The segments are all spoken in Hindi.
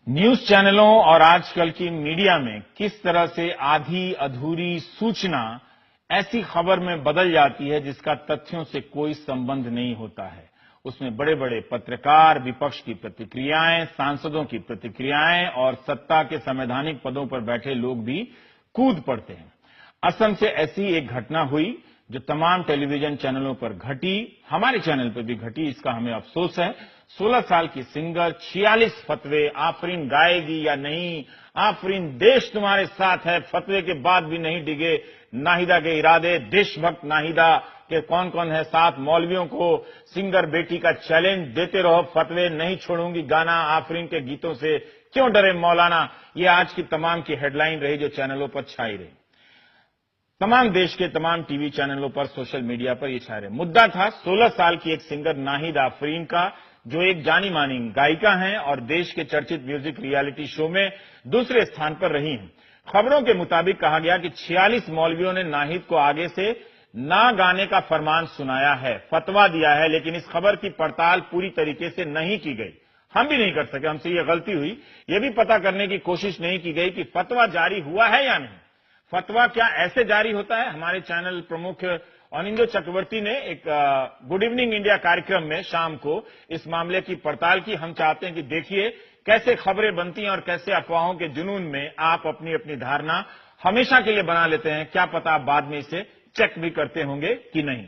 न्यूज चैनलों और आजकल की मीडिया में किस तरह से आधी अधूरी सूचना ऐसी खबर में बदल जाती है जिसका तथ्यों से कोई संबंध नहीं होता है। उसमें बड़े बड़े पत्रकार, विपक्ष की प्रतिक्रियाएं, सांसदों की प्रतिक्रियाएं और सत्ता के संवैधानिक पदों पर बैठे लोग भी कूद पड़ते हैं। असम से ऐसी एक घटना हुई जो तमाम टेलीविजन चैनलों पर घटी, हमारे चैनल पर भी घटी, इसका हमें अफसोस है। 16 साल की सिंगर 46 फतवे, आफरीन गाएगी या नहीं, आफरीन देश तुम्हारे साथ है, फतवे के बाद भी नहीं डिगे नाहिदा के इरादे, देशभक्त नाहिदा के कौन कौन है साथ, मौलवियों को सिंगर बेटी का चैलेंज देते रहो, फतवे नहीं छोड़ूंगी, गाना आफरीन के गीतों से क्यों डरे मौलाना, ये आज की तमाम की हेडलाइन रही जो चैनलों पर छाई रही। तमाम देश के तमाम टीवी चैनलों पर, सोशल मीडिया पर ये छाए रहे। मुद्दा था 16 साल की एक सिंगर नाहिदा आफरीन का, जो एक जानी मानी गायिका हैं और देश के चर्चित म्यूजिक रियलिटी शो में दूसरे स्थान पर रही हैं। खबरों के मुताबिक कहा गया कि 46 मौलवियों ने नाहिद को आगे से ना गाने का फरमान सुनाया है, फतवा दिया है, लेकिन इस खबर की पड़ताल पूरी तरीके से नहीं की गई। हम भी नहीं कर सके, हमसे ये गलती हुई। ये भी पता करने की कोशिश नहीं की गई कि फतवा जारी हुआ है या नहीं। फतवा क्या ऐसे जारी होता है? हमारे चैनल प्रमुख अनिंदो चक्रवर्ती ने एक गुड इवनिंग इंडिया कार्यक्रम में शाम को इस मामले की पड़ताल की। हम चाहते हैं कि देखिए कैसे खबरें बनती हैं और कैसे अफवाहों के जुनून में आप अपनी अपनी धारणा हमेशा के लिए बना लेते हैं। क्या पता आप बाद में इसे चेक भी करते होंगे कि नहीं।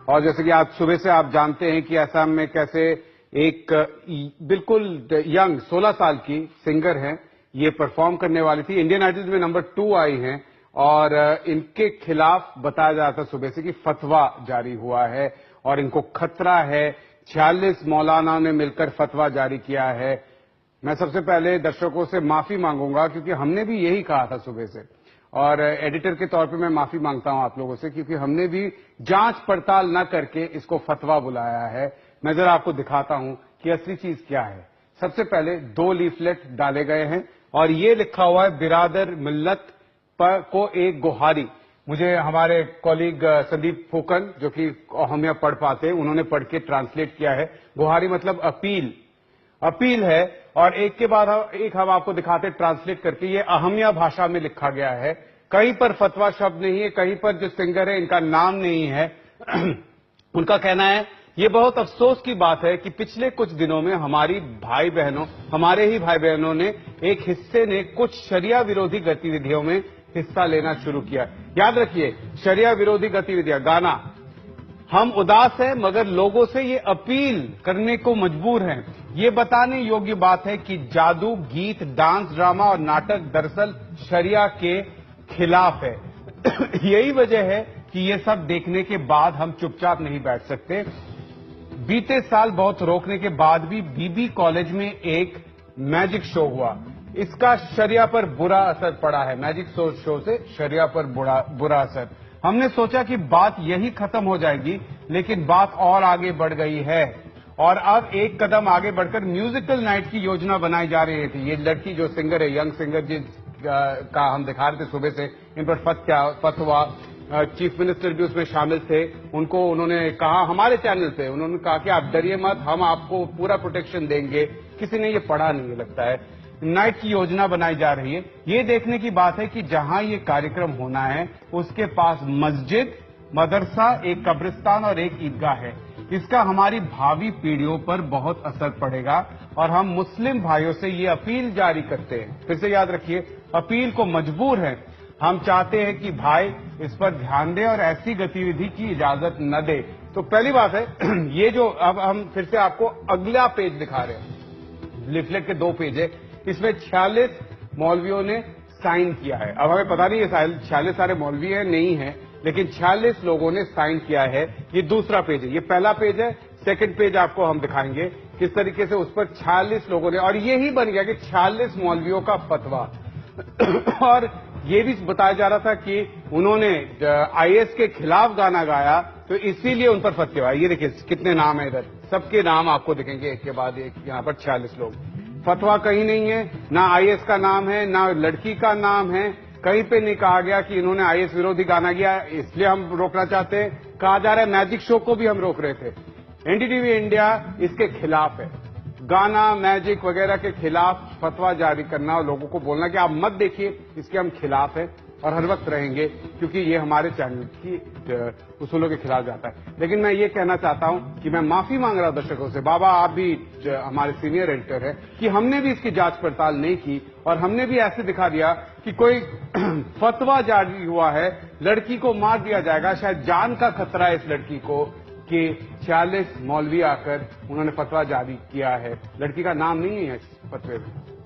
और जैसे कि आज सुबह से आप जानते हैं कि असम में कैसे एक बिल्कुल यंग 16 साल की सिंगर हैं, ये परफॉर्म करने वाली थी, इंडियन आइडल में नंबर 2 आई हैं और इनके खिलाफ बताया जा रहा था सुबह से कि फतवा जारी हुआ है और इनको खतरा है। 46 मौलाना ने मिलकर फतवा जारी किया है। मैं सबसे पहले दर्शकों से माफी मांगूंगा क्योंकि हमने भी यही कहा था सुबह से, और एडिटर के तौर पे मैं माफी मांगता हूं आप लोगों से क्योंकि हमने भी जांच पड़ताल न करके इसको फतवा बुलाया है। मैं जरा आपको दिखाता हूं कि असली चीज क्या है। सबसे पहले 2 लीफलेट डाले गए हैं और ये लिखा हुआ है बिरादर मिल्लत पर को एक गुहारी। मुझे हमारे कॉलीग संदीप फूकन जो कि हम यहाँ पढ़ पाते हैं, उन्होंने पढ़ के ट्रांसलेट किया है। गुहारी मतलब अपील है। और एक के बाद एक हम आपको दिखाते ट्रांसलेट करके। ये अहमिया भाषा में लिखा गया है, कहीं पर फतवा शब्द नहीं है, कहीं पर जो सिंगर है इनका नाम नहीं है। उनका कहना है ये बहुत अफसोस की बात है कि पिछले कुछ दिनों में हमारे ही भाई बहनों ने एक हिस्से ने कुछ शरिया विरोधी गतिविधियों में हिस्सा लेना शुरू किया। याद रखिए, शरिया विरोधी गतिविधियां, गाना। हम उदास हैं मगर लोगों से ये अपील करने को मजबूर हैं। ये बताने योग्य बात है कि जादू, गीत, डांस, ड्रामा और नाटक दरअसल शरिया के खिलाफ है। यही वजह है कि ये सब देखने के बाद हम चुपचाप नहीं बैठ सकते। बीते साल बहुत रोकने के बाद भी बीबी कॉलेज में एक मैजिक शो हुआ। इसका शरिया पर बुरा असर पड़ा है। मैजिक शो से शरिया पर बुरा असर। हमने सोचा कि बात यही खत्म हो जाएगी, लेकिन बात और आगे बढ़ गई है और अब एक कदम आगे बढ़कर म्यूजिकल नाइट की योजना बनाई जा रही थी। ये लड़की जो सिंगर है, यंग सिंगर का हम दिखा रहे थे सुबह से, इन पर फतवा, चीफ मिनिस्टर भी उसमें शामिल थे। उन्होंने कहा हमारे चैनल पे, उन्होंने कहा कि आप डरिए मत, हम आपको पूरा प्रोटेक्शन देंगे। किसी ने ये पढ़ा नहीं लगता है। नाइट की योजना बनाई जा रही है। ये देखने की बात है कि जहां ये कार्यक्रम होना है उसके पास मस्जिद, मदरसा, एक कब्रिस्तान और एक ईदगाह है। इसका हमारी भावी पीढ़ियों पर बहुत असर पड़ेगा और हम मुस्लिम भाइयों से ये अपील जारी करते हैं। फिर से याद रखिए, अपील को मजबूर है। हम चाहते हैं कि भाई इस पर ध्यान दें और ऐसी गतिविधि की इजाजत न दे। तो पहली बात है ये जो अब हम फिर से आपको अगला पेज दिखा रहे हैं। लिफलेट के 2 पेज है, इसमें 46 मौलवियों ने साइन किया है। अब हमें पता नहीं है 46 सारे मौलवी है नहीं है, लेकिन 46 लोगों ने साइन किया है। ये दूसरा पेज है, ये पहला पेज है। सेकंड पेज आपको हम दिखाएंगे किस तरीके से उस पर 46 लोगों ने, और यही बन गया कि 46 मौलवियों का फतवा। और ये भी बताया जा रहा था कि उन्होंने आईएस के खिलाफ गाना गाया तो इसीलिए उन पर फतवा। ये देखिए कितने नाम है इधर, सबके नाम आपको दिखेंगे एक के बाद एक। यहां पर 46 लोग। फतवा कहीं नहीं है, ना आईएस का नाम है, ना लड़की का नाम है। कहीं पे नहीं कहा गया कि इन्होंने आईएस विरोधी गाना किया इसलिए हम रोकना चाहते हैं। कहा जा रहा है मैजिक शो को भी हम रोक रहे थे। एनडीटीवी इंडिया इसके खिलाफ है। गाना मैजिक वगैरह के खिलाफ फतवा जारी करना और लोगों को बोलना कि आप मत देखिए, इसके हम खिलाफ हैं और हर वक्त रहेंगे, क्योंकि ये हमारे चैनल की उसूलों के खिलाफ जाता है। लेकिन मैं ये कहना चाहता हूं कि मैं माफी मांग रहा हूं दर्शकों से, बाबा आप भी हमारे सीनियर एडिटर हैं, कि हमने भी इसकी जांच पड़ताल नहीं की और हमने भी ऐसे दिखा दिया कि कोई फतवा जारी हुआ है, लड़की को मार दिया जाएगा, शायद जान का खतरा है इस लड़की को, कि 46 मौलवी आकर उन्होंने फतवा जारी किया है। लड़की का नाम नहीं है इस फतवे में।